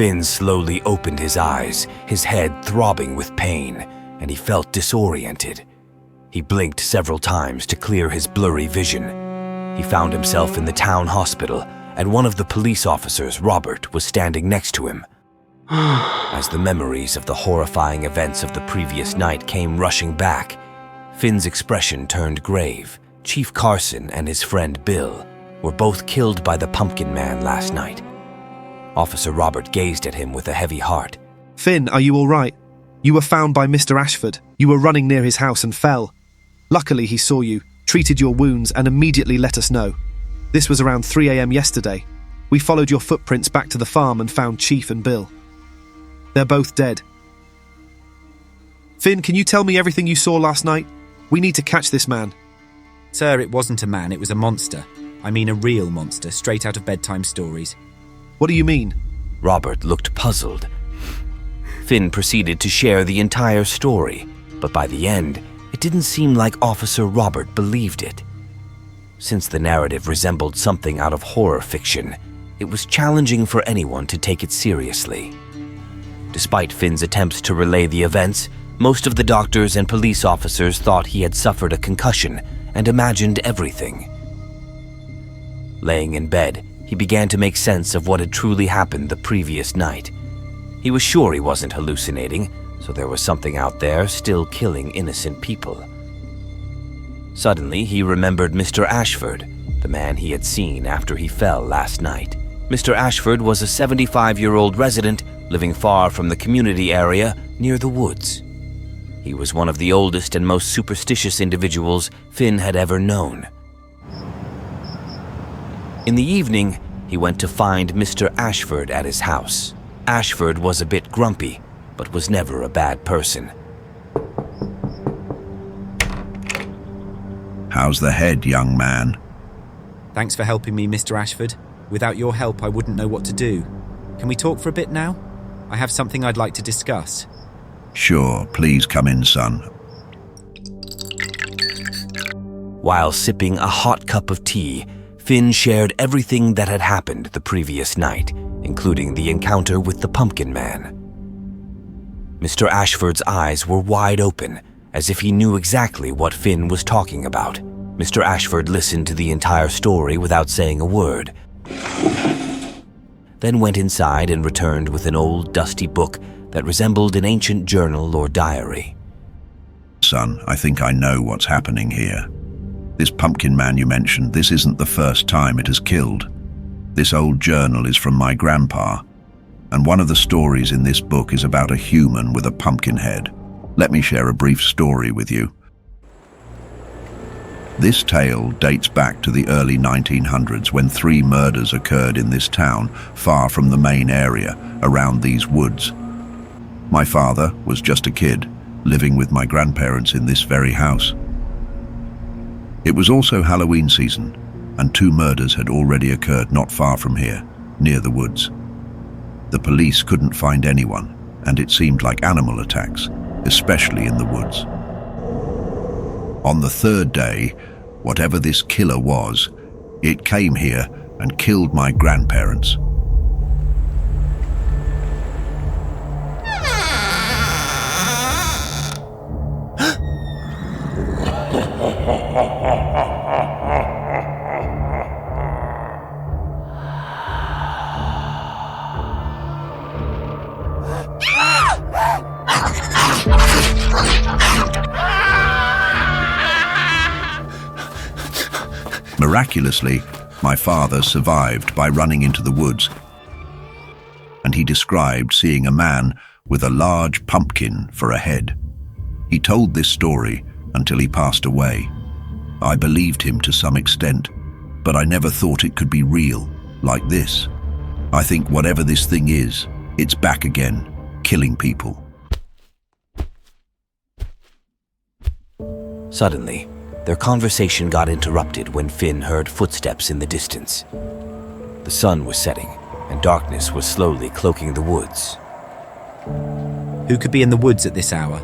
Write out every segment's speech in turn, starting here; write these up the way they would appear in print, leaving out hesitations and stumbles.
Finn slowly opened his eyes, his head throbbing with pain, and he felt disoriented. He blinked several times to clear his blurry vision. He found himself in the town hospital, and one of the police officers, Robert, was standing next to him. As the memories of the horrifying events of the previous night came rushing back, Finn's expression turned grave. Chief Carson and his friend Bill were both killed by the Pumpkin Man last night. Officer Robert gazed at him with a heavy heart. Finn, are you all right? You were found by Mr. Ashford. You were running near his house and fell. Luckily, he saw you, treated your wounds, and immediately let us know. This was around 3 a.m. yesterday. We followed your footprints back to the farm and found Chief and Bill. They're both dead. Finn, can you tell me everything you saw last night? We need to catch this man. Sir, it wasn't a man, it was a monster. I mean a real monster, straight out of bedtime stories. What do you mean? Robert looked puzzled. Finn proceeded to share the entire story, but by the end, it didn't seem like Officer Robert believed it. Since the narrative resembled something out of horror fiction, it was challenging for anyone to take it seriously. Despite Finn's attempts to relay the events, most of the doctors and police officers thought he had suffered a concussion and imagined everything. Laying in bed, he began to make sense of what had truly happened the previous night. He was sure he wasn't hallucinating, so there was something out there still killing innocent people. Suddenly, he remembered Mr. Ashford, the man he had seen after he fell last night. Mr. Ashford was a 75-year-old resident living far from the community area near the woods. He was one of the oldest and most superstitious individuals Finn had ever known. In the evening, he went to find Mr. Ashford at his house. Ashford was a bit grumpy, but was never a bad person. How's the head, young man? Thanks for helping me, Mr. Ashford. Without your help, I wouldn't know what to do. Can we talk for a bit now? I have something I'd like to discuss. Sure, please come in, son. While sipping a hot cup of tea, Finn shared everything that had happened the previous night, including the encounter with the Pumpkin Man. Mr. Ashford's eyes were wide open, as if he knew exactly what Finn was talking about. Mr. Ashford listened to the entire story without saying a word, then went inside and returned with an old, dusty book that resembled an ancient journal or diary. Son, I think I know what's happening here. This Pumpkin Man you mentioned, this isn't the first time it has killed. This old journal is from my grandpa, and one of the stories in this book is about a human with a pumpkin head. Let me share a brief story with you. This tale dates back to the early 1900s when 3 murders occurred in this town, far from the main area, around these woods. My father was just a kid, living with my grandparents in this very house. It was also Halloween season, and 2 murders had already occurred not far from here, near the woods. The police couldn't find anyone, and it seemed like animal attacks, especially in the woods. On the 3rd day, whatever this killer was, it came here and killed my grandparents. Miraculously, my father survived by running into the woods, and he described seeing a man with a large pumpkin for a head. He told this story until he passed away. I believed him to some extent, but I never thought it could be real, like this. I think whatever this thing is, it's back again, killing people. Suddenly, their conversation got interrupted when Finn heard footsteps in the distance. The sun was setting, and darkness was slowly cloaking the woods. Who could be in the woods at this hour?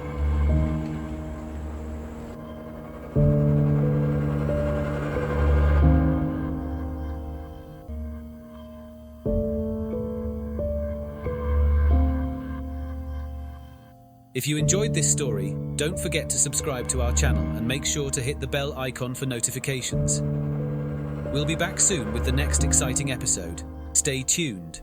If you enjoyed this story, don't forget to subscribe to our channel and make sure to hit the bell icon for notifications. We'll be back soon with the next exciting episode. Stay tuned.